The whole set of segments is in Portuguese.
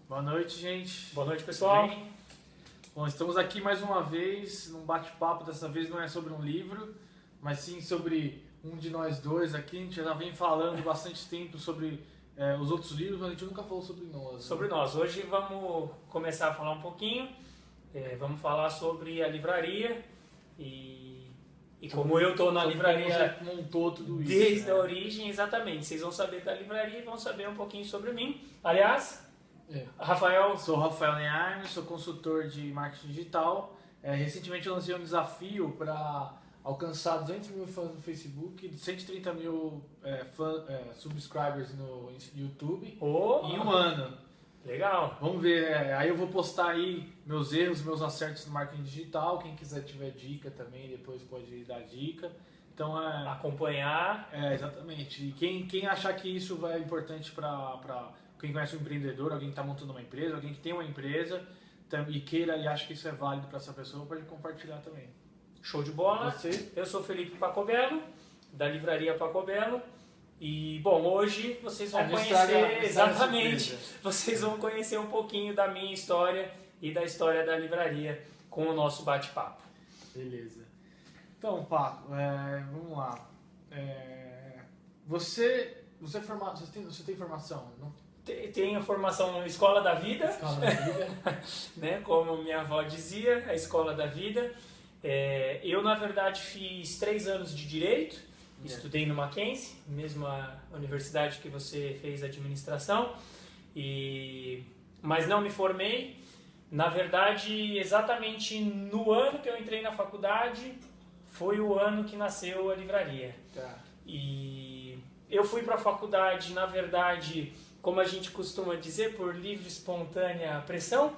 Boa noite, gente. Boa noite, pessoal. Tudo bem? Bom, estamos aqui mais uma vez num bate-papo. Dessa vez não é sobre um livro, mas sim sobre um de nós dois aqui. A gente já vem falando bastante tempo sobre os outros livros, mas a gente nunca falou sobre nós. Sobre nós. Hoje vamos começar a falar um pouquinho. Vamos falar sobre a livraria e como eu estou na livraria você montou tudo isso, desde né? a origem, exatamente. Vocês vão saber da livraria e vão saber um pouquinho sobre mim. Aliás, Rafael... Sou Rafael Nearne, sou consultor de marketing digital. Recentemente eu lancei um desafio para alcançar 200 mil fãs no Facebook, 130 mil subscribers no YouTube em um ano. Legal. Vamos ver, aí eu vou postar aí meus erros, meus acertos no marketing digital. Quem quiser tiver dica também, depois pode dar dica. Então acompanhar. Exatamente. E quem achar que isso é importante para quem conhece um empreendedor, alguém que está montando uma empresa, alguém que tem uma empresa e queira e acha que isso é válido para essa pessoa, pode compartilhar também. Show de bola. Você? Eu sou Felipe Pacobello, da livraria Pacobello. E, bom, hoje vocês vão conhecer, exatamente, vocês vão conhecer um pouquinho da minha história e da história da livraria com o nosso bate-papo. Beleza. Então, Paco, vamos lá. Você é formado, você tem formação, não? Tenho formação Escola da Vida, Escola da Vida. né, como minha avó dizia, a Escola da Vida. Eu, na verdade, fiz 3 anos de Direito. Estudei no Mackenzie, mesma universidade que você fez administração, mas não me formei. Na verdade, exatamente no ano que eu entrei na faculdade, foi o ano que nasceu a livraria. Tá. E eu fui para a faculdade, na verdade, como a gente costuma dizer, por livre e espontânea pressão.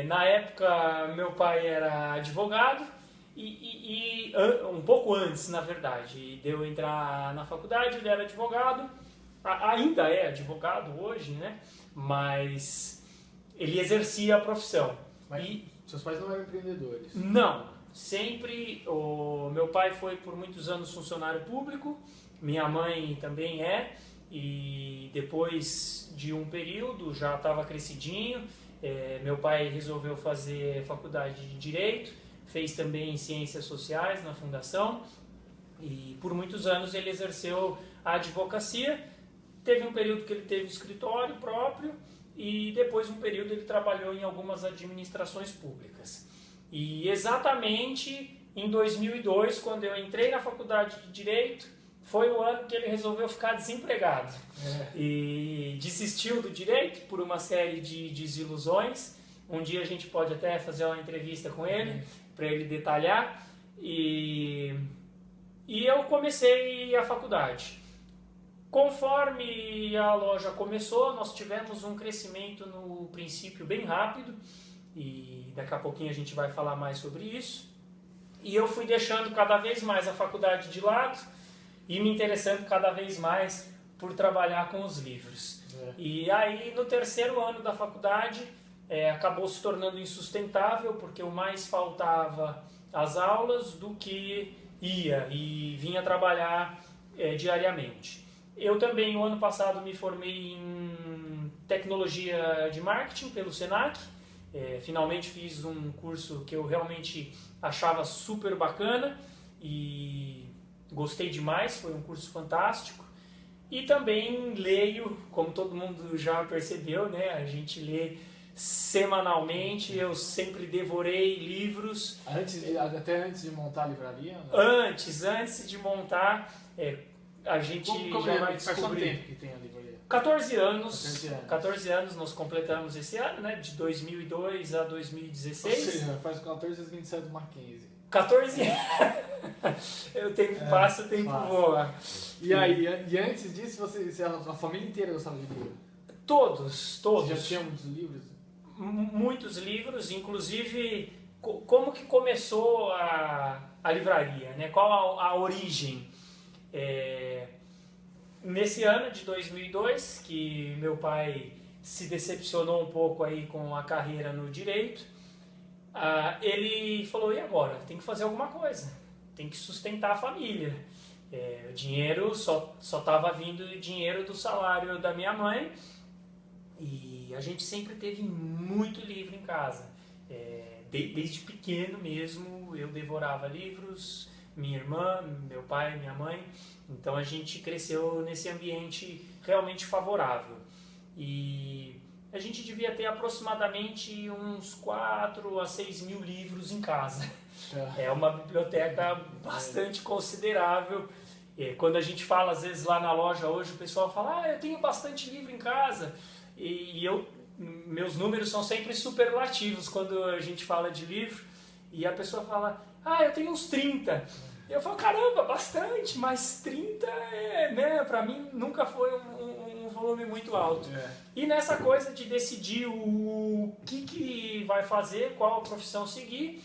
Na época, meu pai era advogado. E um pouco antes, na verdade, de eu entrar na faculdade, ele era advogado, ainda é advogado hoje, né? Mas ele exercia a profissão. Mas seus pais não eram empreendedores? Não, sempre. O meu pai foi por muitos anos funcionário público, minha mãe também é, e depois de um período, já estava crescidinho, meu pai resolveu fazer faculdade de Direito, fez também Ciências Sociais na Fundação e por muitos anos ele exerceu a advocacia. Teve um período que ele teve escritório próprio e depois um período ele trabalhou em algumas administrações públicas. E exatamente em 2002, quando eu entrei na faculdade de Direito, foi o ano que ele resolveu ficar desempregado. E desistiu do Direito por uma série de desilusões. Um dia a gente pode até fazer uma entrevista com ele, para ele detalhar, e eu comecei a faculdade. Conforme a loja começou, nós tivemos um crescimento no princípio bem rápido, e daqui a pouquinho a gente vai falar mais sobre isso. E eu fui deixando cada vez mais a faculdade de lado e me interessando cada vez mais por trabalhar com os livros. E aí, no 3º ano da faculdade, acabou se tornando insustentável, porque eu mais faltava às aulas do que ia e vinha trabalhar diariamente. Eu também, o ano passado, me formei em Tecnologia de Marketing pelo Senac. Finalmente fiz um curso que eu realmente achava super bacana e gostei demais, foi um curso fantástico. E também leio, como todo mundo já percebeu, né? A gente lê semanalmente, eu sempre devorei livros. Até antes de montar a livraria? Né? Antes de montar, a gente já vai descobrir. Faz quanto tempo que tem a livraria? 14 anos. 14 anos nós completamos esse ano, né? De 2002 a 2016. Ou seja, faz 14 anos que a gente saiu do Mackenzie. 14 anos. O tempo passa, o tempo voa. E aí, e antes disso, a família inteira gostava de livro? Todos. Você já tinha muitos livros? Muitos livros, inclusive como que começou a livraria, né? Qual a origem? Nesse ano de 2002, que meu pai se decepcionou um pouco aí com a carreira no Direito, ele falou, e agora? Tem que fazer alguma coisa, tem que sustentar a família. O dinheiro só estava vindo dinheiro do salário da minha mãe, E a gente sempre teve muito livro em casa. Desde pequeno mesmo eu devorava livros, minha irmã, meu pai, minha mãe. Então a gente cresceu nesse ambiente realmente favorável. E a gente devia ter aproximadamente uns 4 a 6 mil livros em casa. É uma biblioteca bastante considerável. Quando a gente fala, às vezes, lá na loja hoje, o pessoal fala, eu tenho bastante livro em casa. Meus números são sempre superlativos quando a gente fala de livro. E a pessoa fala, eu tenho uns 30. Eu falo, caramba, bastante, mas 30, né, pra mim nunca foi um volume muito alto. E nessa coisa de decidir o que vai fazer, qual profissão seguir,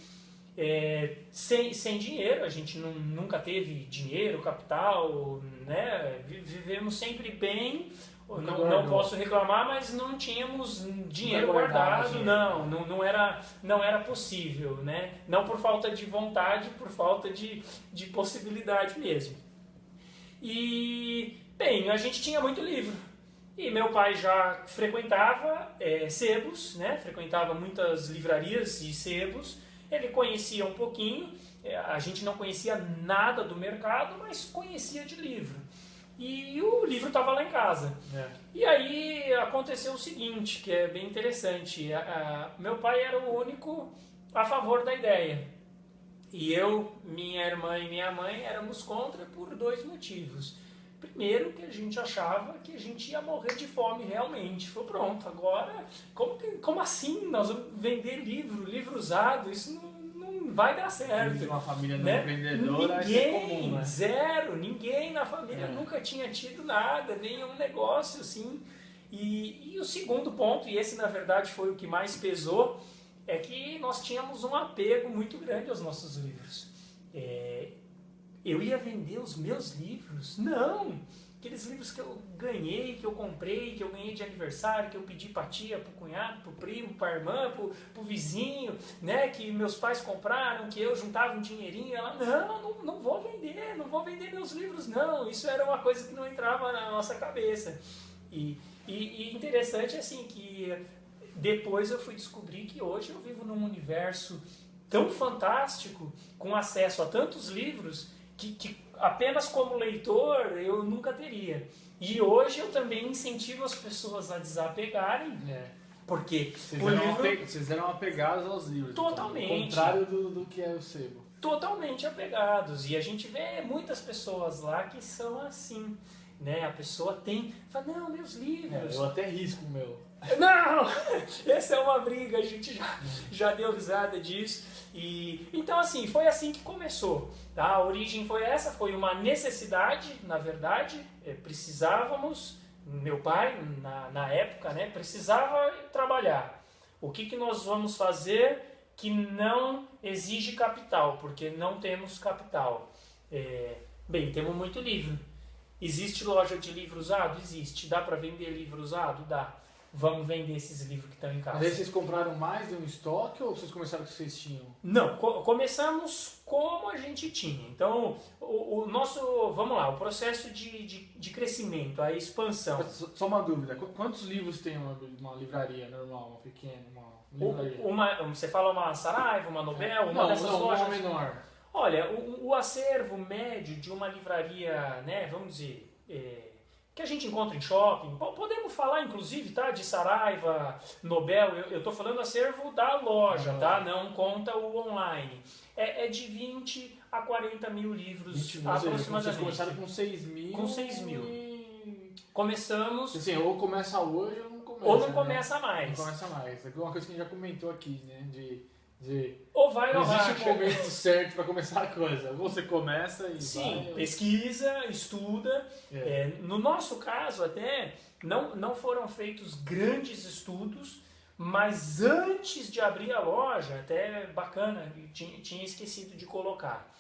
sem dinheiro, a gente nunca teve dinheiro, capital, né, vivemos sempre bem, não posso reclamar, mas não tínhamos dinheiro guardado, não era possível, né? Não por falta de vontade, por falta de possibilidade mesmo. E, bem, a gente tinha muito livro. E meu pai já frequentava sebos, né? Frequentava muitas livrarias e sebos. Ele conhecia um pouquinho, a gente não conhecia nada do mercado, mas conhecia de livro. E o livro estava lá em casa. E aí aconteceu o seguinte, que é bem interessante. Meu pai era o único a favor da ideia. E eu, minha irmã e minha mãe éramos contra por 2 motivos. Primeiro, que a gente achava que a gente ia morrer de fome realmente. Falou, pronto, agora, como assim nós vamos vender livro usado? Isso não vai dar certo. Uma família não empreendedora, isso é comum, né? Zero, ninguém na família nunca tinha tido nada, nenhum negócio assim. E o segundo ponto, e esse na verdade foi o que mais pesou, é que nós tínhamos um apego muito grande aos nossos livros. Eu ia vender os meus livros? Não! Aqueles livros que eu ganhei, que eu comprei, que eu ganhei de aniversário, que eu pedi pra tia, pro cunhado, pro primo, pra irmã, pro vizinho, né? Que meus pais compraram, que eu juntava um dinheirinho. Ela, não vou vender meus livros, não. Isso era uma coisa que não entrava na nossa cabeça. E interessante, assim, que depois eu fui descobrir que hoje eu vivo num universo tão fantástico, com acesso a tantos livros, que apenas como leitor eu nunca teria. E hoje eu também incentivo as pessoas a desapegarem, porque vocês eram apegados aos livros. Totalmente. Então, ao contrário do que é o sebo. Totalmente apegados. E a gente vê muitas pessoas lá que são assim, né? A pessoa fala, não, meus livros. Eu até risco o meu. Não! Essa é uma briga, a gente já deu risada disso. Então, assim, foi assim que começou. Tá? A origem foi essa, foi uma necessidade, na verdade. Precisávamos, meu pai, na época, né, precisava trabalhar. O que nós vamos fazer que não exige capital? Porque não temos capital. Bem, temos muito livro. Existe loja de livro usado? Existe. Dá para vender livro usado? Dá. Vamos vender esses livros que estão em casa. Mas aí vocês compraram mais de um estoque ou vocês começaram com o que vocês tinham? Não, começamos como a gente tinha. Então, o nosso, vamos lá, o processo de crescimento, a expansão. Só uma dúvida, quantos livros tem uma livraria normal, uma pequena, uma livraria? Você fala uma Saraiva, uma Nobel, uma dessas lojas? Uma menor. Olha, o acervo médio de uma livraria, né, vamos dizer, que a gente encontra em shopping, podemos falar inclusive, tá, de Saraiva, Nobel, eu estou falando acervo da loja, tá, não conta o online, de 20 a 40 mil livros aproximadamente. Vocês começaram com 6 mil? Com 6 mil. Começamos... Assim, ou começa hoje ou não começa. Ou não começa mais. Não começa mais, é uma coisa que a gente já comentou aqui, né, ou vai não ou existe um momento certo para começar a coisa. Você começa e sim, vai... pesquisa, estuda. No nosso caso até não foram feitos grandes estudos, mas antes de abrir a loja, até bacana, tinha esquecido de colocar.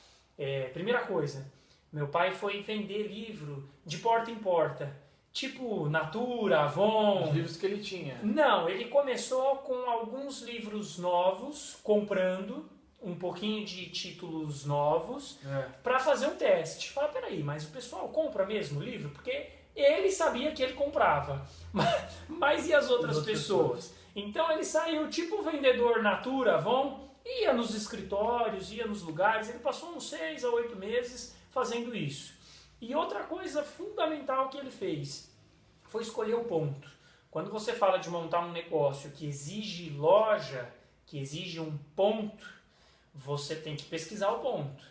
Primeira coisa, meu pai foi vender livro de porta em porta. Tipo Natura, Avon... Os livros que ele tinha. Não, ele começou com alguns livros novos, comprando um pouquinho de títulos novos, para fazer um teste. Fala, peraí, mas o pessoal compra mesmo o livro? Porque Ele sabia que ele comprava, mas e as outras pessoas? Então ele saiu tipo o vendedor Natura, Avon, ia nos escritórios, ia nos lugares, ele passou uns 6 a 8 meses fazendo isso. E outra coisa fundamental que ele fez foi escolher o ponto. Quando você fala de montar um negócio que exige loja, que exige um ponto, você tem que pesquisar o ponto.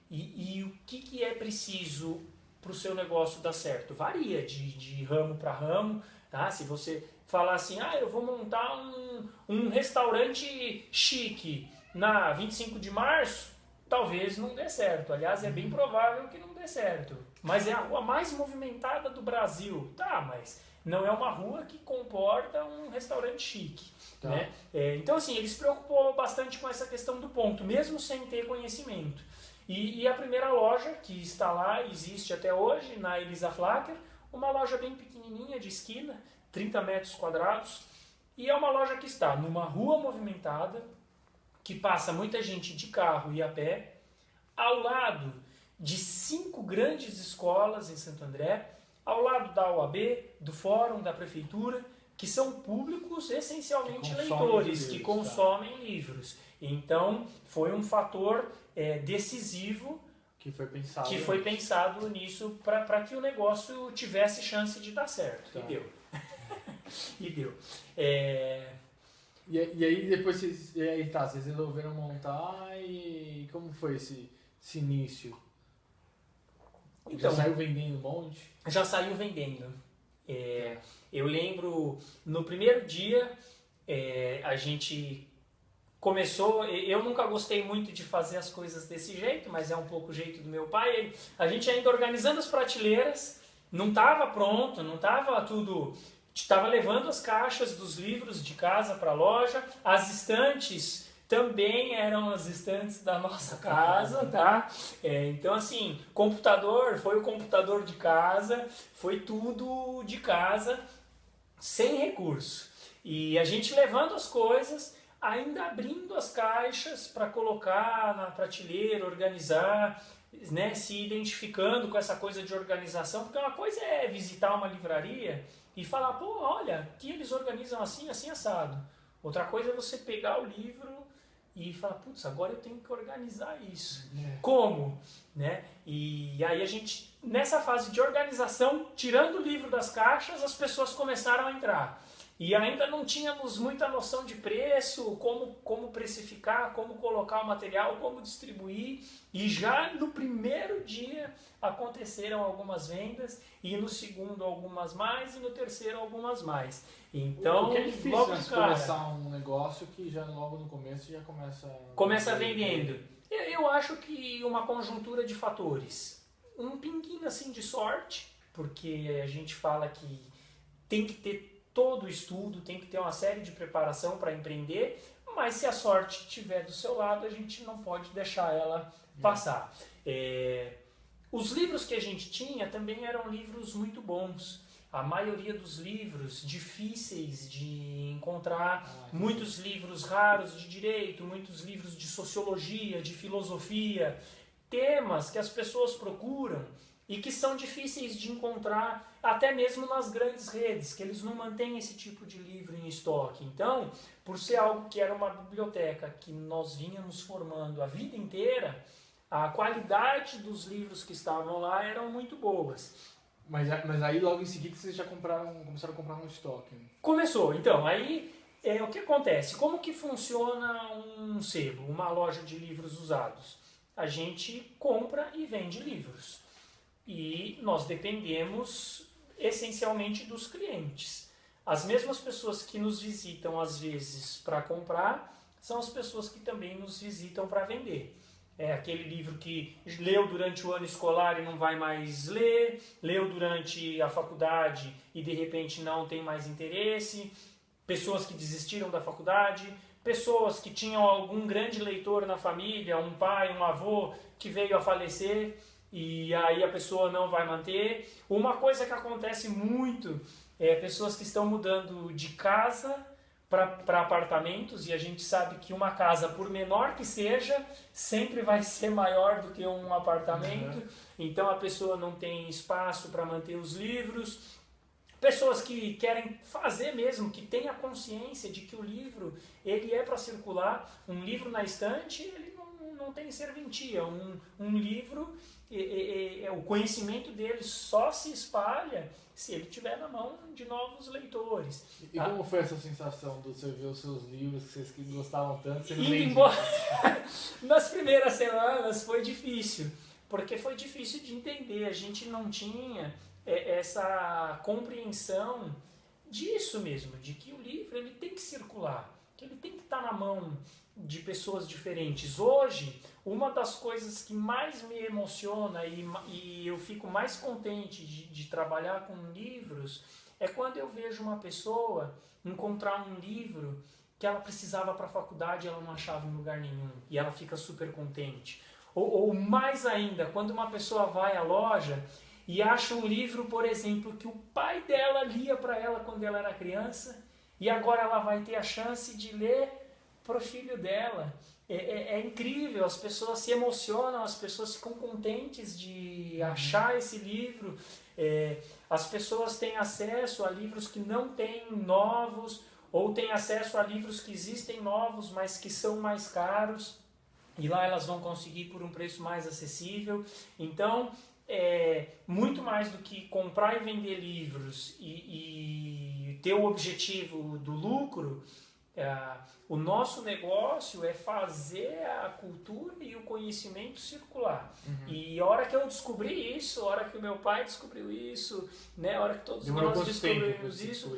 E o que é preciso para o seu negócio dar certo? Varia de ramo para ramo, tá? Se você falar assim, eu vou montar um restaurante chique na 25 de março, talvez não dê certo. Aliás, é bem provável que não dê certo. Mas é a rua mais movimentada do Brasil. Tá, mas não é uma rua que comporta um restaurante chique. Tá. Né? Então, assim, ele se preocupou bastante com essa questão do ponto, mesmo sem ter conhecimento. E a primeira loja que está lá, existe até hoje, na Elisa Flacker, uma loja bem pequenininha de esquina, 30 metros quadrados, e é uma loja que está numa rua movimentada, que passa muita gente de carro e a pé, ao lado de 5 grandes escolas em Santo André, ao lado da UAB, do Fórum, da Prefeitura, que são públicos essencialmente leitores, que consomem livros. Então, foi um fator decisivo que foi pensado nisso para que o negócio tivesse chance de dar certo. Tá. E deu. E aí depois vocês resolveram montar, e como foi esse início? Então, já saiu vendendo um monte? Já saiu vendendo. Eu lembro, no primeiro dia, a gente começou, eu nunca gostei muito de fazer as coisas desse jeito, mas é um pouco o jeito do meu pai. A gente ainda organizando as prateleiras, não estava pronto, não estava tudo... Estava levando as caixas dos livros de casa para a loja, as estantes também eram as estantes da nossa casa, tá? Então, assim, computador, foi o computador de casa, foi tudo de casa, sem recurso. E a gente levando as coisas, ainda abrindo as caixas para colocar na prateleira, organizar, né? Se identificando com essa coisa de organização, porque uma coisa é visitar uma livraria e falar, pô, olha, aqui eles organizam assim, assim, assado. Outra coisa é você pegar o livro e falar, putz, agora eu tenho que organizar isso. Como? Né? E aí a gente, nessa fase de organização, tirando o livro das caixas, as pessoas começaram a entrar. E ainda não tínhamos muita noção de preço, como precificar, como colocar o material, como distribuir. E já no primeiro dia aconteceram algumas vendas, e no segundo algumas mais, e no terceiro algumas mais. Então, porque é difícil logo começar um negócio que já logo no começo já começa vendendo. Eu acho que uma conjuntura de fatores. Um pinguinho assim de sorte, porque a gente fala que tem que ter todo o estudo, tem que ter uma série de preparação para empreender, mas se a sorte estiver do seu lado, a gente não pode deixar ela passar. Os livros que a gente tinha também eram livros muito bons. A maioria dos livros difíceis de encontrar, muitos livros raros de direito, muitos livros de sociologia, de filosofia, temas que as pessoas procuram e que são difíceis de encontrar até mesmo nas grandes redes, que eles não mantêm esse tipo de livro em estoque. Então, por ser algo que era uma biblioteca que nós vínhamos formando a vida inteira, a qualidade dos livros que estavam lá eram muito boas. Mas aí logo em seguida vocês já começaram a comprar no estoque? Né? Começou. Então, aí o que acontece? Como que funciona um sebo, uma loja de livros usados? A gente compra e vende livros. E nós dependemos essencialmente dos clientes. As mesmas pessoas que nos visitam às vezes para comprar são as pessoas que também nos visitam para vender. É aquele livro que leu durante o ano escolar e não vai mais ler, leu durante a faculdade e de repente não tem mais interesse, pessoas que desistiram da faculdade, pessoas que tinham algum grande leitor na família, um pai, um avô que veio a falecer e aí a pessoa não vai manter. Uma coisa que acontece muito é pessoas que estão mudando de casa para apartamentos, e a gente sabe que uma casa, por menor que seja, sempre vai ser maior do que um apartamento. Então a pessoa não tem espaço para manter os livros. Pessoas que querem fazer mesmo, que têm a consciência de que o livro ele é para circular. Um livro na estante, ele não tem serventia. Um livro, o conhecimento dele só se espalha se ele estiver na mão de novos leitores. E como foi essa sensação de você ver os seus livros, que vocês que gostavam tanto, você não Indo embora. Nas primeiras semanas foi difícil, porque foi difícil de entender. A gente não tinha essa compreensão disso mesmo, de que o livro ele tem que circular, que ele tem que estar na mão de pessoas diferentes. Hoje, uma das coisas que mais me emociona e eu fico mais contente de trabalhar com livros é quando eu vejo uma pessoa encontrar um livro que ela precisava para a faculdade e ela não achava em lugar nenhum, e ela fica super contente. Ou mais ainda, quando uma pessoa vai à loja e acha um livro, por exemplo, que o pai dela lia para ela quando ela era criança, e agora ela vai ter a chance de ler para o filho dela. É incrível, as pessoas se emocionam, as pessoas ficam contentes de achar esse livro. As pessoas têm acesso a livros que não têm novos, ou têm acesso a livros que existem novos, mas que são mais caros, e lá elas vão conseguir por um preço mais acessível. Então, muito mais do que comprar e vender livros e ter o objetivo do lucro, o nosso negócio é fazer a cultura e o conhecimento circular. E a hora que eu descobri isso, a hora que o meu pai descobriu isso, né, a hora que todos nós descobrimos isso,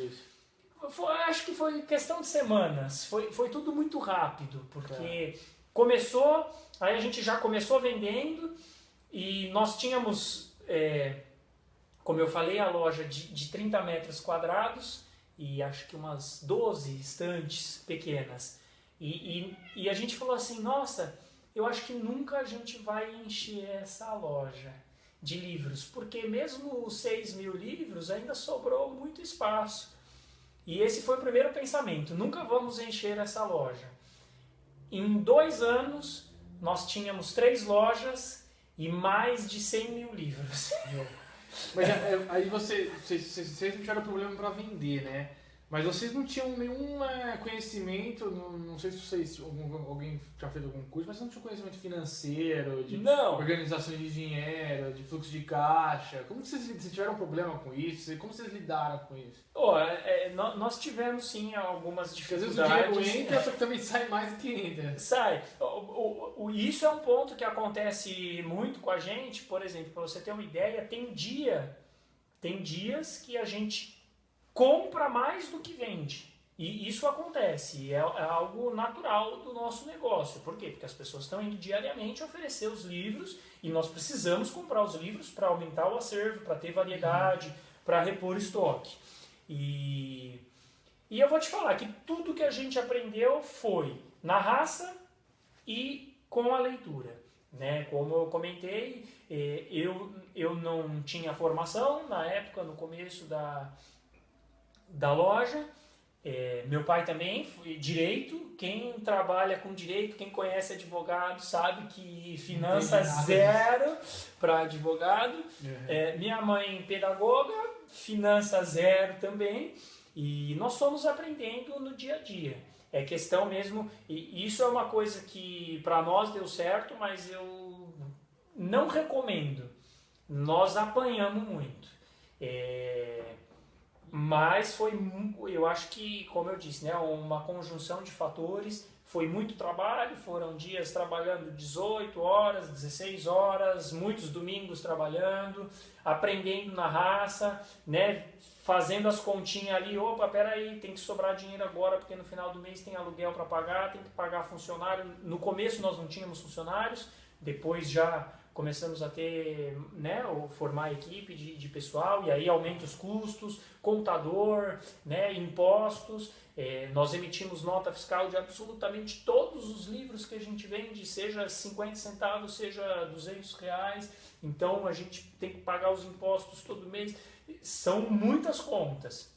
acho que foi questão de semanas. Foi tudo muito rápido, porque começou, aí a gente já começou vendendo, e nós tínhamos, como eu falei, a loja de 30 metros quadrados, e acho que umas 12 estantes pequenas. E a gente falou assim, nossa, eu acho que nunca a gente vai encher essa loja de livros, porque mesmo os 6.000 livros ainda sobrou muito espaço. E esse foi o primeiro pensamento, nunca vamos encher essa loja. Em 2 anos, nós tínhamos 3 lojas e mais de 100.000 livros. Mas aí vocês não tiveram problema para vender, né? Mas vocês não tinham nenhum conhecimento, não sei se alguém já fez algum curso, mas vocês não tinham conhecimento financeiro, de organização de dinheiro, de fluxo de caixa. Como que vocês tiveram problema com isso? Como vocês lidaram com isso? Nós tivemos sim algumas dificuldades. Porque às vezes o dinheiro entra, só que também sai mais do que entra. Sai. Isso é um ponto que acontece muito com a gente. Por exemplo, para você ter uma ideia, tem dias que a gente compra mais do que vende. E isso acontece, é algo natural do nosso negócio. Por quê? Porque as pessoas estão indo diariamente oferecer os livros e nós precisamos comprar os livros para aumentar o acervo, para ter variedade, para repor estoque. E eu vou te falar que tudo que a gente aprendeu foi na raça e com a leitura. Né? Como eu comentei, eu não tinha formação na época, no começo da loja. Meu pai também foi direito. Quem trabalha com direito, quem conhece advogado, sabe que finanças zero para advogado. Minha mãe pedagoga, finanças zero também. E nós fomos aprendendo no dia a dia. É questão mesmo, e isso é uma coisa que para nós deu certo, mas eu não recomendo. Nós apanhamos muito. Mas eu acho que, como eu disse, né, uma conjunção de fatores. Foi muito trabalho, foram dias trabalhando 18 horas, 16 horas, muitos domingos trabalhando, aprendendo na raça, né, fazendo as continhas ali. Opa, peraí, tem que sobrar dinheiro agora porque no final do mês tem aluguel para pagar, tem que pagar funcionário. No começo nós não tínhamos funcionários, depois já começamos a ter, né, formar equipe de pessoal, e aí aumenta os custos, contador, né, impostos. Nós emitimos nota fiscal de absolutamente todos os livros que a gente vende, seja 50 centavos, seja R$200. Então a gente tem que pagar os impostos todo mês. São muitas contas.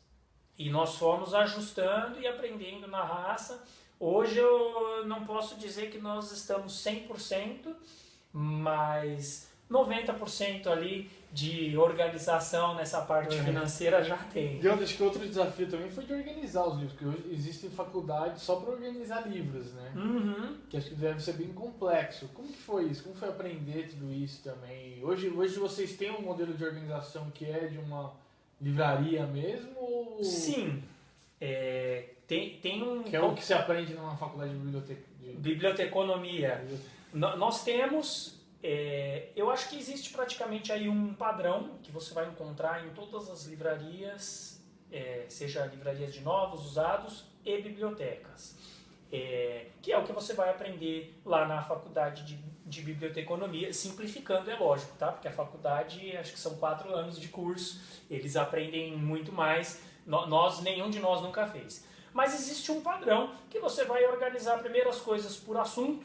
E nós fomos ajustando e aprendendo na raça. Hoje eu não posso dizer que nós estamos 100%, mas 90% ali de organização nessa parte financeira já tem. E acho que outro desafio também foi de organizar os livros, porque hoje existem faculdades só para organizar livros, né? Que acho que deve ser bem complexo. Como que foi isso? Como foi aprender tudo isso também? Hoje vocês têm um modelo de organização que é de uma livraria mesmo? Ou... Sim. Tem um... Que é o que se aprende numa faculdade de biblioteconomia. Nós temos... eu acho que existe praticamente aí um padrão que você vai encontrar em todas as livrarias, seja livrarias de novos, usados e bibliotecas, que é o que você vai aprender lá na faculdade de biblioteconomia, simplificando, é lógico, tá? Porque a faculdade, acho que são 4 anos de curso, eles aprendem muito mais, nenhum de nós nunca fez. Mas existe um padrão que você vai organizar primeiro as coisas por assunto.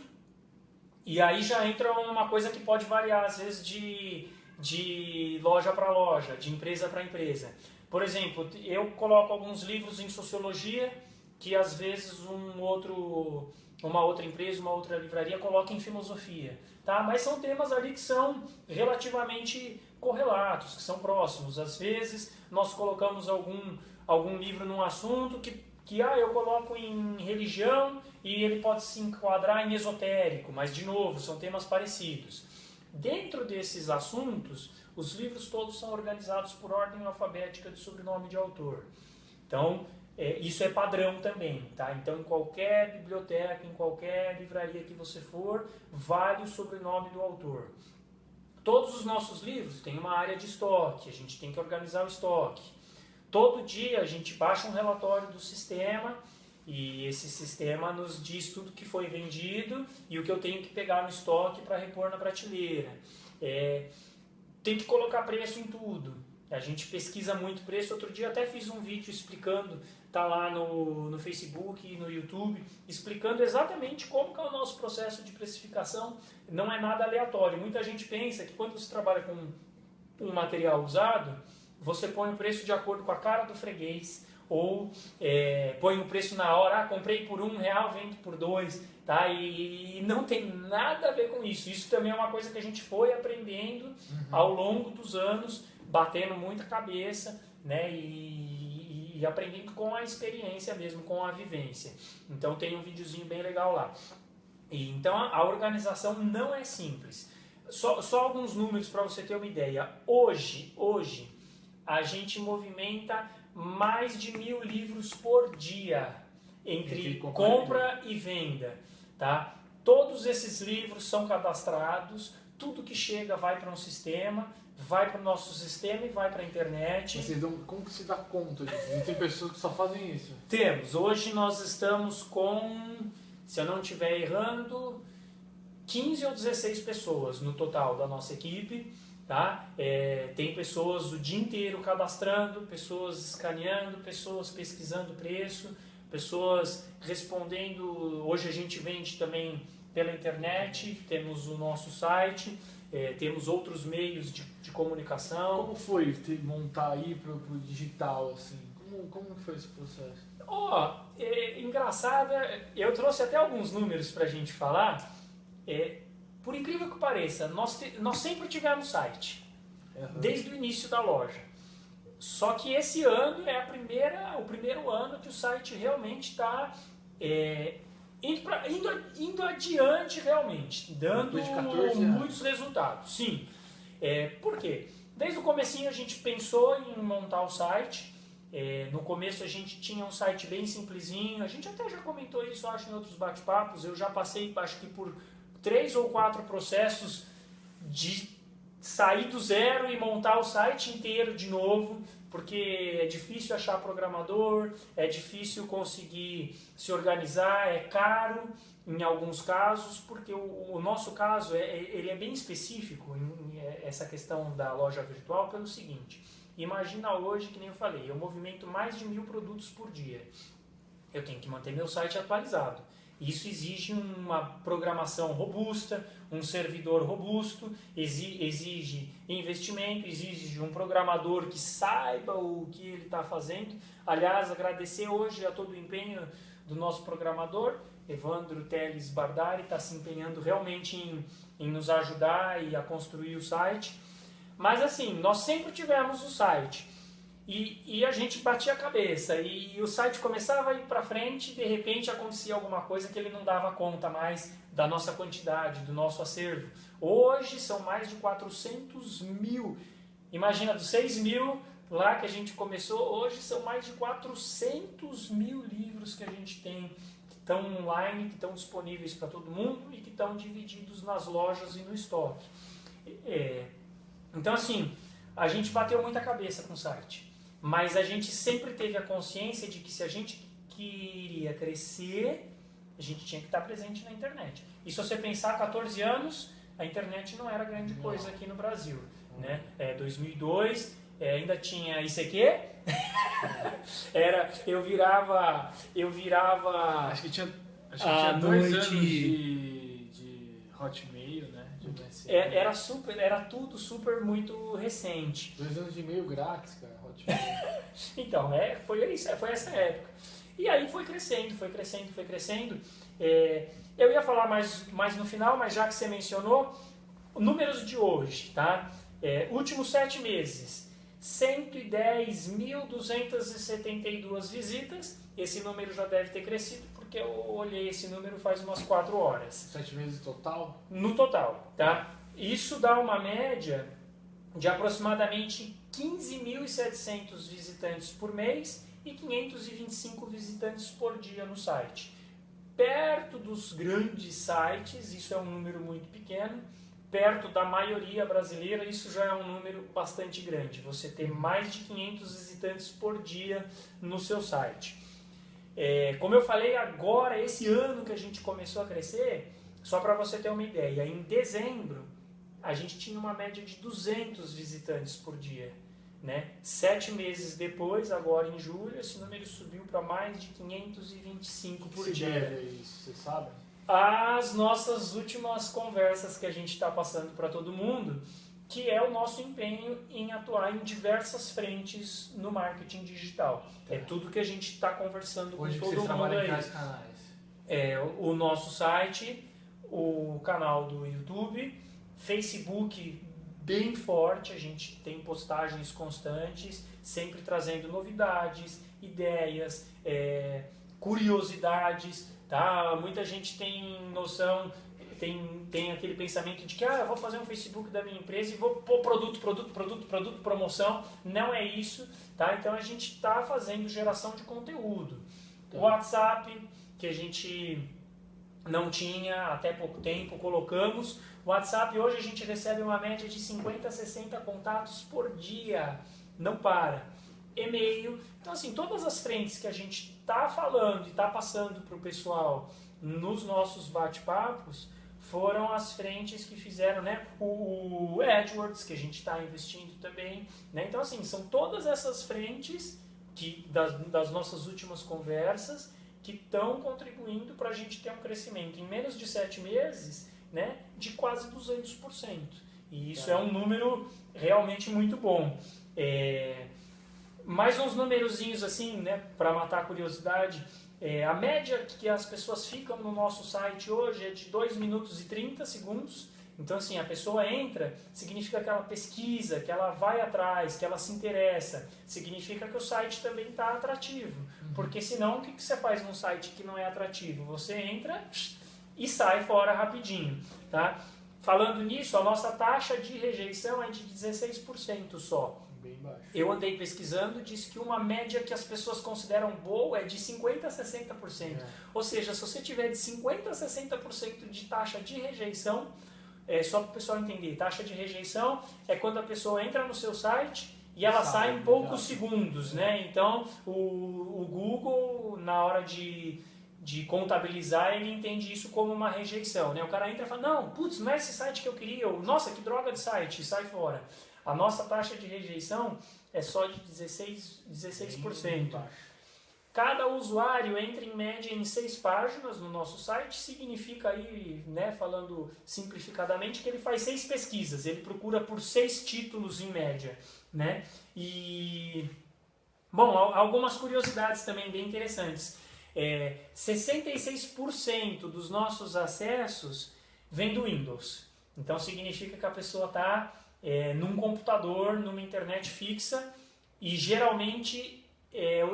E aí já entra uma coisa que pode variar, às vezes, de loja para loja, de empresa para empresa. Por exemplo, eu coloco alguns livros em sociologia que, às vezes, uma outra empresa, uma outra livraria coloca em filosofia. Tá? Mas são temas ali que são relativamente correlatos, que são próximos. Às vezes, nós colocamos algum livro num assunto que eu coloco em religião e ele pode se enquadrar em esotérico, mas, de novo, são temas parecidos. Dentro desses assuntos, os livros todos são organizados por ordem alfabética de sobrenome de autor. Então, isso é padrão também, tá? Então, em qualquer biblioteca, em qualquer livraria que você for, vale o sobrenome do autor. Todos os nossos livros têm uma área de estoque, a gente tem que organizar o estoque. Todo dia a gente baixa um relatório do sistema e esse sistema nos diz tudo que foi vendido e o que eu tenho que pegar no estoque para repor na prateleira. Tem que colocar preço em tudo. A gente pesquisa muito preço. Outro dia até fiz um vídeo explicando, tá lá no Facebook e no YouTube, explicando exatamente como que é o nosso processo de precificação. Não é nada aleatório. Muita gente pensa que quando você trabalha com um material usado, você põe o preço de acordo com a cara do freguês, ou põe o preço na hora, comprei por R$1, vendo por 2, tá? E não tem nada a ver com isso. Isso também é uma coisa que a gente foi aprendendo ao longo dos anos, batendo muita cabeça, né? E aprendendo com a experiência mesmo, com a vivência. Então tem um videozinho bem legal lá. Então a organização não é simples. Só alguns números para você ter uma ideia. Hoje a gente movimenta mais de 1.000 livros por dia entre compra e venda, tá? Todos esses livros são cadastrados, tudo que chega vai para um sistema, vai para o nosso sistema e vai para a internet. Como que se dá conta disso? Tem pessoas que só fazem isso? Temos. Hoje nós estamos com, se eu não estiver errando, 15 ou 16 pessoas no total da nossa equipe. Tá? Tem pessoas o dia inteiro cadastrando, pessoas escaneando, pessoas pesquisando preço, pessoas respondendo. Hoje a gente vende também pela internet, temos o nosso site, temos outros meios de comunicação. Como foi montar aí para o digital? Assim? Como foi esse processo? Engraçado, eu trouxe até alguns números para a gente falar. Por incrível que pareça, nós sempre tivemos site, desde o início da loja. Só que esse ano é o primeiro ano que o site realmente está indo adiante realmente, dando muitos resultados. Sim. Por quê? Desde o comecinho a gente pensou em montar o site. No começo a gente tinha um site bem simplesinho, a gente até já comentou isso, acho, em outros bate-papos. Eu já passei, acho que por 3 ou 4 processos de sair do zero e montar o site inteiro de novo, porque é difícil achar programador, é difícil conseguir se organizar, é caro em alguns casos, porque o nosso caso ele é bem específico, essa questão da loja virtual, pelo seguinte: imagina hoje, que nem eu falei, eu movimento mais de 1.000 produtos por dia, eu tenho que manter meu site atualizado. Isso exige uma programação robusta, um servidor robusto, exige investimento, exige um programador que saiba o que ele está fazendo. Aliás, agradecer hoje a todo o empenho do nosso programador, Evandro Teles Bardari, está se empenhando realmente em nos ajudar e a construir o site. Mas assim, nós sempre tivemos o site. E a gente batia a cabeça e o site começava a ir para frente e de repente acontecia alguma coisa que ele não dava conta mais da nossa quantidade, do nosso acervo. Hoje são mais de 400 mil. Imagina, dos 6 mil lá que a gente começou, hoje são mais de 400 mil livros que a gente tem, que estão online, que estão disponíveis para todo mundo e que estão divididos nas lojas e no estoque. Então assim, a gente bateu muita cabeça com o site. Mas a gente sempre teve a consciência de que se a gente queria crescer, a gente tinha que estar presente na internet. E se você pensar, 14 anos, a internet não era grande coisa aqui no Brasil. Né? 2002, ainda tinha ICQ. Eu virava... Acho que tinha 2 anos de Hotmail, né? Era tudo super muito recente. 2 anos de e-mail grátis, cara. Então, foi essa época. E aí foi crescendo. Eu ia falar mais no final, mas já que você mencionou, números de hoje, tá? Últimos 7 meses, 110.272 visitas. Esse número já deve ter crescido, porque eu olhei esse número faz umas 4 horas. 7 meses total? No total, tá? Isso dá uma média de aproximadamente 15.700 visitantes por mês e 525 visitantes por dia no site. Perto dos grandes sites, isso é um número muito pequeno. Perto da maioria brasileira, isso já é um número bastante grande. Você ter mais de 500 visitantes por dia no seu site. Como eu falei agora, esse ano que a gente começou a crescer, só para você ter uma ideia, em dezembro a gente tinha uma média de 200 visitantes por dia. Né? 7 meses depois, agora em julho, esse número subiu para mais de 525 por dia. Deve isso, você sabe? As nossas últimas conversas que a gente está passando para todo mundo, que é o nosso empenho em atuar em diversas frentes no marketing digital. É tudo que a gente está conversando hoje com todo mundo aí. Em quais canais? O nosso site, o canal do YouTube, Facebook bem forte, a gente tem postagens constantes, sempre trazendo novidades, ideias, curiosidades, tá? Muita gente tem noção, tem aquele pensamento de que eu vou fazer um Facebook da minha empresa e vou pôr produto, promoção. Não é isso, tá? Então a gente está fazendo geração de conteúdo. O WhatsApp, que a gente não tinha até pouco tempo, colocamos. O WhatsApp hoje a gente recebe uma média de 50 a 60 contatos por dia, não para. E-mail, então assim, todas as frentes que a gente está falando e está passando para o pessoal nos nossos bate-papos foram as frentes que fizeram, né, o AdWords, que a gente está investindo também, né? Então assim, são todas essas frentes das nossas últimas conversas que estão contribuindo para a gente ter um crescimento em menos de 7 meses, né, de quase 200%. E isso é um número realmente muito bom. Mais uns numerozinhos assim, né, para matar a curiosidade. A média que as pessoas ficam no nosso site hoje é de 2 minutos e 30 segundos. Então, assim, a pessoa entra, significa que ela pesquisa, que ela vai atrás, que ela se interessa. Significa que o site também está atrativo. Porque senão, o que você faz num site que não é atrativo? Você entra e sai fora rapidinho, tá? Falando nisso, a nossa taxa de rejeição é de 16% só. Bem baixo. Eu andei pesquisando, disse que uma média que as pessoas consideram boa é de 50% a 60%. Ou seja, se você tiver de 50% a 60% de taxa de rejeição, só para o pessoal entender, taxa de rejeição é quando a pessoa entra no seu site e ela sai em poucos segundos, né? Então, o Google, na hora de contabilizar, ele entende isso como uma rejeição, né? O cara entra e fala, não, putz, não é esse site que eu queria, nossa, que droga de site, e sai fora. A nossa taxa de rejeição é só de 16%. Cada usuário entra em média em 6 páginas no nosso site, significa aí, né, falando simplificadamente, que ele faz 6 pesquisas, ele procura por 6 títulos em média, né? E, bom, algumas curiosidades também bem interessantes. 66% dos nossos acessos vem do Windows, então significa que a pessoa está num computador, numa internet fixa, e geralmente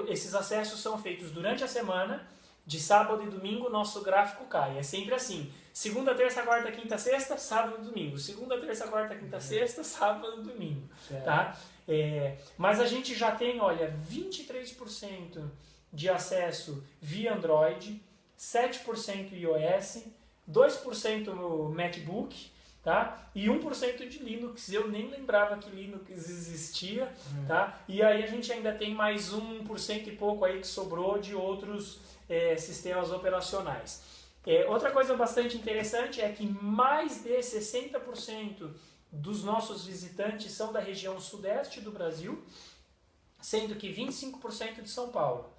esses acessos são feitos durante a semana, de sábado e domingo nosso gráfico cai. É sempre assim: segunda, terça, quarta, quinta, sexta, sábado e domingo. Segunda, terça, quarta, quinta, sexta, sábado e domingo. Tá? Mas a gente já tem, olha, 23% de acesso via Android, 7% iOS, 2% no MacBook, tá? E 1% de Linux. Eu nem lembrava que Linux existia, tá? E aí a gente ainda tem mais 1% e pouco aí que sobrou de outros sistemas operacionais. Outra coisa bastante interessante é que mais de 60% dos nossos visitantes são da região sudeste do Brasil, sendo que 25% de São Paulo,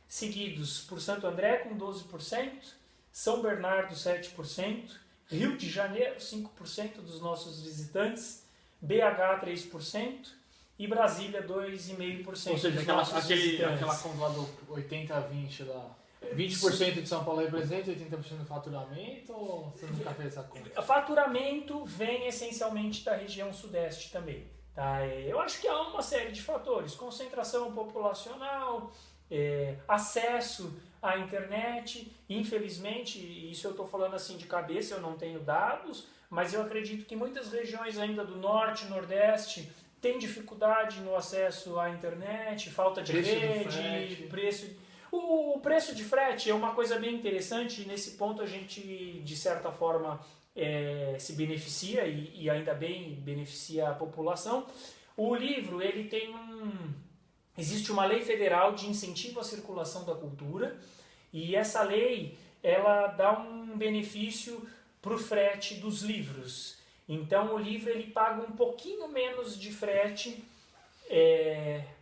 seguidos por Santo André com 12%, São Bernardo 7%, Rio de Janeiro 5% dos nossos visitantes, BH 3% e Brasília 2,5%. Ou seja, aquela conta lá do 80-20 lá. 20% de São Paulo representa 80% do faturamento, ou você nunca fez essa conta? Faturamento vem essencialmente da região sudeste também. Tá? Eu acho que há uma série de fatores: concentração populacional, acesso à internet. Infelizmente, isso eu estou falando assim de cabeça, eu não tenho dados, mas eu acredito que muitas regiões ainda do norte e nordeste têm dificuldade no acesso à internet, falta de rede, preço... O preço de frete é uma coisa bem interessante, e nesse ponto a gente, de certa forma, se beneficia, e ainda bem beneficia a população. O livro, ele tem existe uma lei federal de incentivo à circulação da cultura, e essa lei, ela dá um benefício para o frete dos livros. Então o livro ele paga um pouquinho menos de frete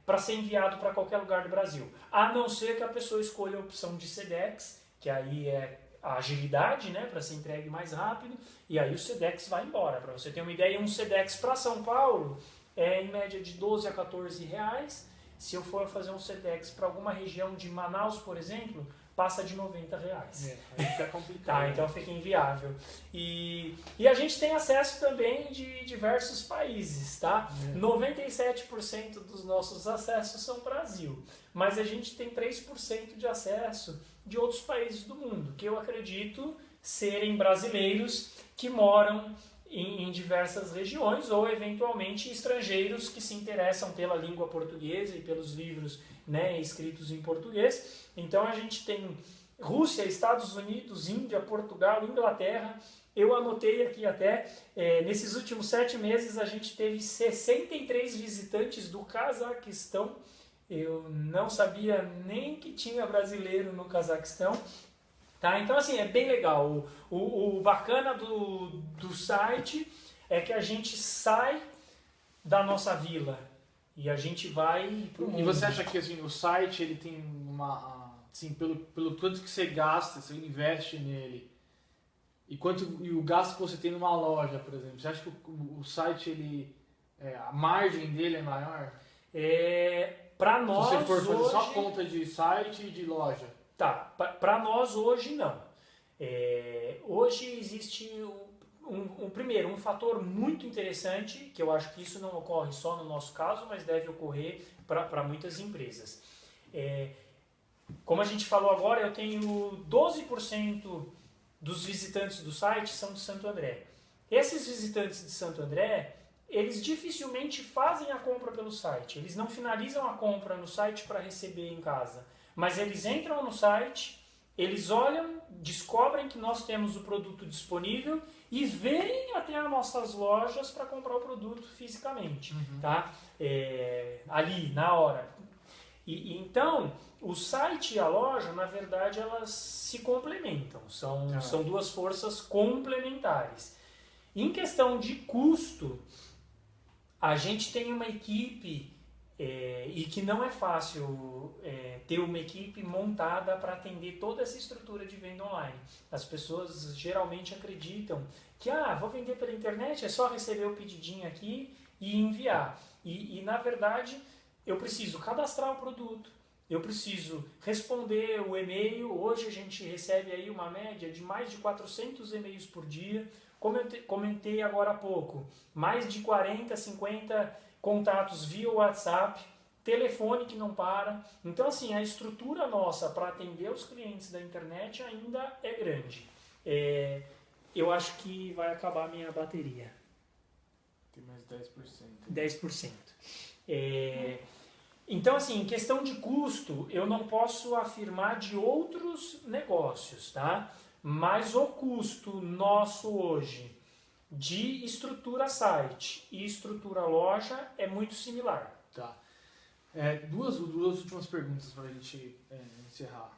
para ser enviado para qualquer lugar do Brasil, a não ser que a pessoa escolha a opção de SEDEX, que aí é a agilidade, né, para ser entregue mais rápido, e aí o SEDEX vai embora. Para você ter uma ideia, um SEDEX para São Paulo é em média de 12 a 14 reais. Se eu for fazer um SEDEX para alguma região de Manaus, por exemplo, passa de 90 reais. Aí fica complicado. Tá, então fica inviável. E a gente tem acesso também de diversos países, tá? 97% dos nossos acessos são Brasil, mas a gente tem 3% de acesso de outros países do mundo, que eu acredito serem brasileiros que moram em diversas regiões, ou eventualmente estrangeiros que se interessam pela língua portuguesa e pelos livros, né, escritos em português. Então a gente tem Rússia, Estados Unidos, Índia, Portugal, Inglaterra. Eu anotei aqui até, nesses últimos 7 meses a gente teve 63 visitantes do Cazaquistão. Eu não sabia nem que tinha brasileiro no Cazaquistão. Tá? Então assim, é bem legal. O bacana do site é que a gente sai da nossa vila e a gente vai pro mundo. E você acha que assim, o site ele tem assim, pelo quanto que você gasta, você investe nele, e o gasto que você tem numa loja, por exemplo, você acha que o site a margem dele é maior? Para nós, se você for fazer hoje... só conta de site e de loja. Tá, para nós hoje não. Hoje existe primeiro, um fator muito interessante, que eu acho que isso não ocorre só no nosso caso, mas deve ocorrer para muitas empresas. Como a gente falou agora, eu tenho 12% dos visitantes do site são de Santo André. Esses visitantes de Santo André, eles dificilmente fazem a compra pelo site. Eles não finalizam a compra no site para receber em casa. Mas eles entram no site, eles olham, descobrem que nós temos o produto disponível e vêm até as nossas lojas para comprar o produto fisicamente, tá? Ali, na hora. Então, o site e a loja, na verdade, elas se complementam. São duas forças complementares. Em questão de custo, a gente tem uma equipe e que não é fácil ter uma equipe montada para atender toda essa estrutura de venda online. As pessoas geralmente acreditam que vou vender pela internet, é só receber o pedidinho aqui e enviar. E na verdade, eu preciso cadastrar o produto, eu preciso responder o e-mail. Hoje a gente recebe aí uma média de mais de 400 e-mails por dia. Como eu comentei agora há pouco, mais de 40, 50 contatos via WhatsApp, telefone que não para. Então, assim, a estrutura nossa para atender os clientes da internet ainda é grande. Eu acho que vai acabar a minha bateria. Tem mais 10%. 10%. Então, assim, em questão de custo, eu não posso afirmar de outros negócios, tá? Mas o custo nosso hoje de estrutura site e estrutura loja é muito similar. Tá. Duas últimas perguntas para a gente encerrar.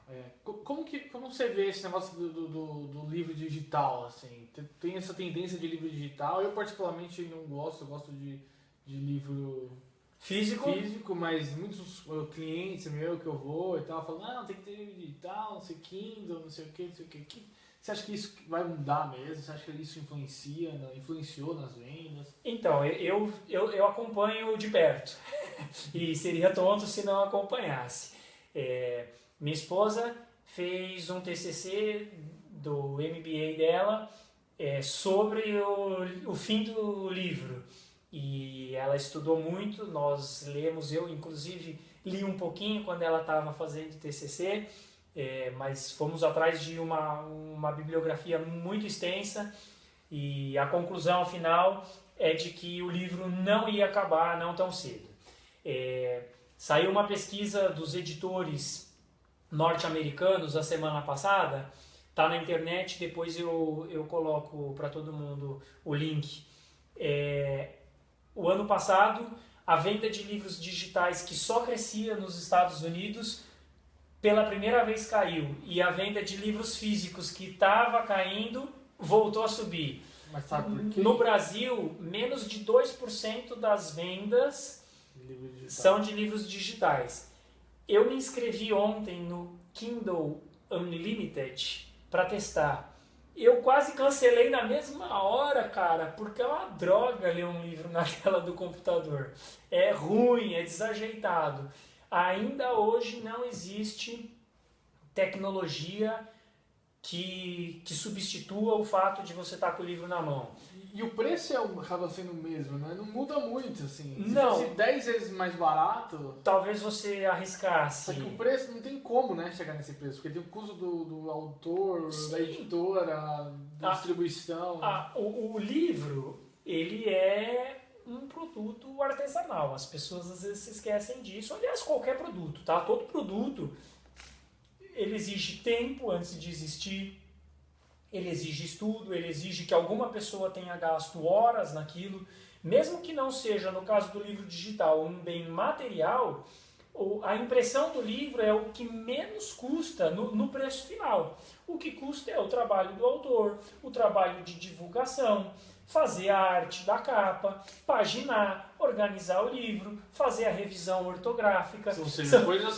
Como você vê esse negócio do livro digital? Assim? Tem essa tendência de livro digital? Eu particularmente não gosto, eu gosto de livro físico, mas muitos clientes meus que eu vou e tal falam, não, tem que ter livro digital, não sei Kindle, não sei o que. Você acha que isso vai mudar mesmo? Você acha que isso influenciou nas vendas? Então, eu acompanho de perto. E seria tonto se não acompanhasse. Minha esposa fez um TCC do MBA dela sobre o fim do livro. E ela estudou muito, nós lemos, eu inclusive li um pouquinho quando ela estava fazendo TCC. Mas fomos atrás de uma bibliografia muito extensa e a conclusão final é de que o livro não ia acabar não tão cedo. Saiu uma pesquisa dos editores norte-americanos a semana passada, está na internet, depois eu coloco para todo mundo o link. O ano passado, a venda de livros digitais que só crescia nos Estados Unidos pela primeira vez caiu, e a venda de livros físicos que estava caindo voltou a subir. Mas sabe por quê? No Brasil, menos de 2% das vendas são de livros digitais. Eu me inscrevi ontem no Kindle Unlimited para testar. Eu quase cancelei na mesma hora, cara, porque é uma droga ler um livro na tela do computador. É ruim, é desajeitado. Ainda hoje não existe tecnologia que substitua o fato de você estar com o livro na mão. E o preço acaba sendo o mesmo, né? Não muda muito, assim. Não. Se fosse 10 vezes mais barato... Talvez você arriscasse. Só que o preço não tem como, né, chegar nesse preço. Porque tem o custo do autor, Sim. da editora, da distribuição. O livro, ele é um produto artesanal. As pessoas às vezes se esquecem disso. Aliás, qualquer produto, tá? Todo produto, ele exige tempo antes de existir. Ele exige estudo, ele exige que alguma pessoa tenha gasto horas naquilo. Mesmo que não seja, no caso do livro digital, um bem material, a impressão do livro é o que menos custa no preço final. O que custa é o trabalho do autor, o trabalho de divulgação, fazer a arte da capa, paginar, organizar o livro, fazer a revisão ortográfica. Ou seja, coisas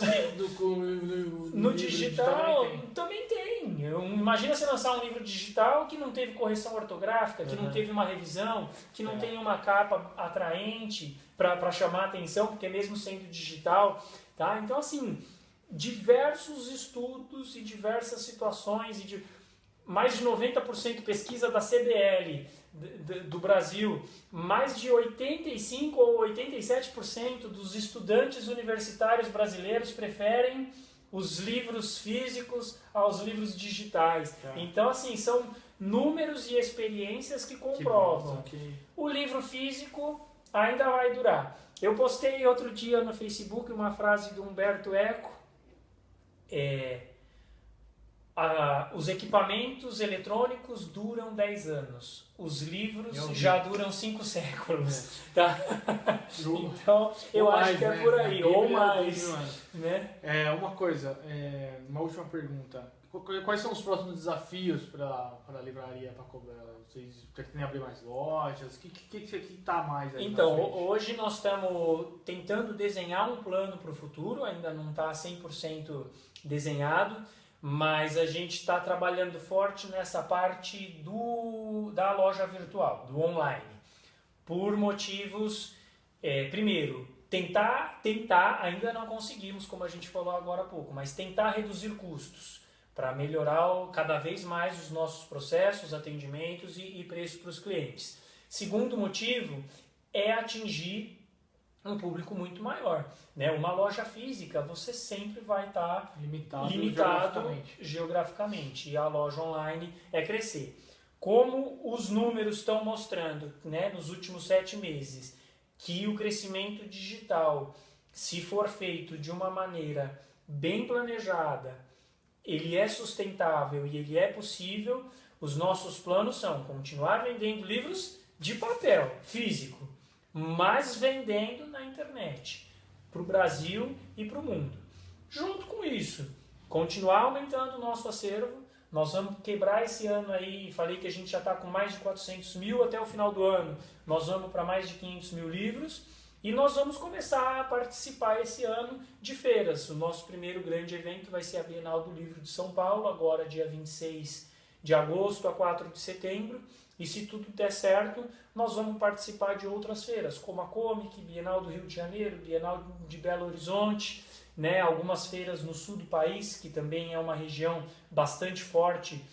no digital também tem. Imagina você lançar um livro digital que não teve correção ortográfica, que não teve uma revisão, que não tem uma capa atraente para chamar a atenção, porque mesmo sendo digital, tá? Então, assim, diversos estudos e diversas situações, mais de 90% pesquisa da CDL do Brasil, mais de 85% ou 87% dos estudantes universitários brasileiros preferem os livros físicos aos livros digitais. Então, assim, são números e experiências que comprovam. O livro físico ainda vai durar. Eu postei outro dia no Facebook uma frase do Humberto Eco. Os equipamentos eletrônicos duram 10 anos. Os livros Eu vi. já duram 5 séculos. É. Tá? Então, eu Ou acho mais, que é né? por A aí, Bíblia ou tem mais. 10.000 anos. Né? Uma coisa, uma última pergunta. Quais são os próximos desafios para a livraria Paco Bela? Vocês pretendem abrir mais lojas? O que está mais aí Então, na frente? hoje nós estamos tentando desenhar um plano para o futuro, ainda não está 100% desenhado, mas a gente está trabalhando forte nessa parte da loja virtual, do online, por motivos, primeiro, tentar, ainda não conseguimos, como a gente falou agora há pouco, mas tentar reduzir custos, para melhorar cada vez mais os nossos processos, atendimentos e preços para os clientes. Segundo motivo é atingir um público muito maior. Né? Uma loja física, você sempre vai estar limitado geograficamente, e a loja online é crescer. Como os números estão mostrando, né, nos últimos 7 meses, que o crescimento digital, se for feito de uma maneira bem planejada, ele é sustentável e ele é possível, os nossos planos são continuar vendendo livros de papel, físico, mas vendendo na internet, para o Brasil e para o mundo. Junto com isso, continuar aumentando o nosso acervo. Nós vamos quebrar esse ano aí, falei que a gente já está com mais de 400 mil até o final do ano, nós vamos para mais de 500 mil livros. E nós vamos começar a participar esse ano de feiras. O nosso primeiro grande evento vai ser a Bienal do Livro de São Paulo, agora dia 26 de agosto a 4 de setembro. E se tudo der certo, nós vamos participar de outras feiras, como a Comic, Bienal do Rio de Janeiro, Bienal de Belo Horizonte, né? Algumas feiras no sul do país, que também é uma região bastante forte,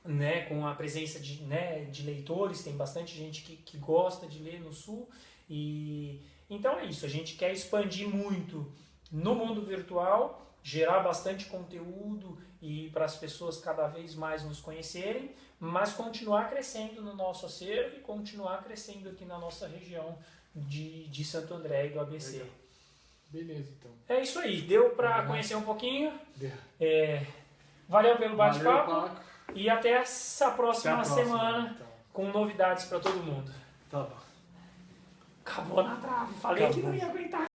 né? Com a presença de leitores, tem bastante gente que gosta de ler no sul. E então é isso, a gente quer expandir muito no mundo virtual, gerar bastante conteúdo e para as pessoas cada vez mais nos conhecerem, mas continuar crescendo no nosso acervo e continuar crescendo aqui na nossa região de Santo André e do ABC. Legal. Beleza, então. É isso aí, deu para conhecer um pouquinho. Deu. Valeu pelo bate-papo. Valeu, Paco. E até essa próxima semana então. com novidades para todo mundo. Tá bom. Acabou na trave, falei Acabou. que não ia aguentar.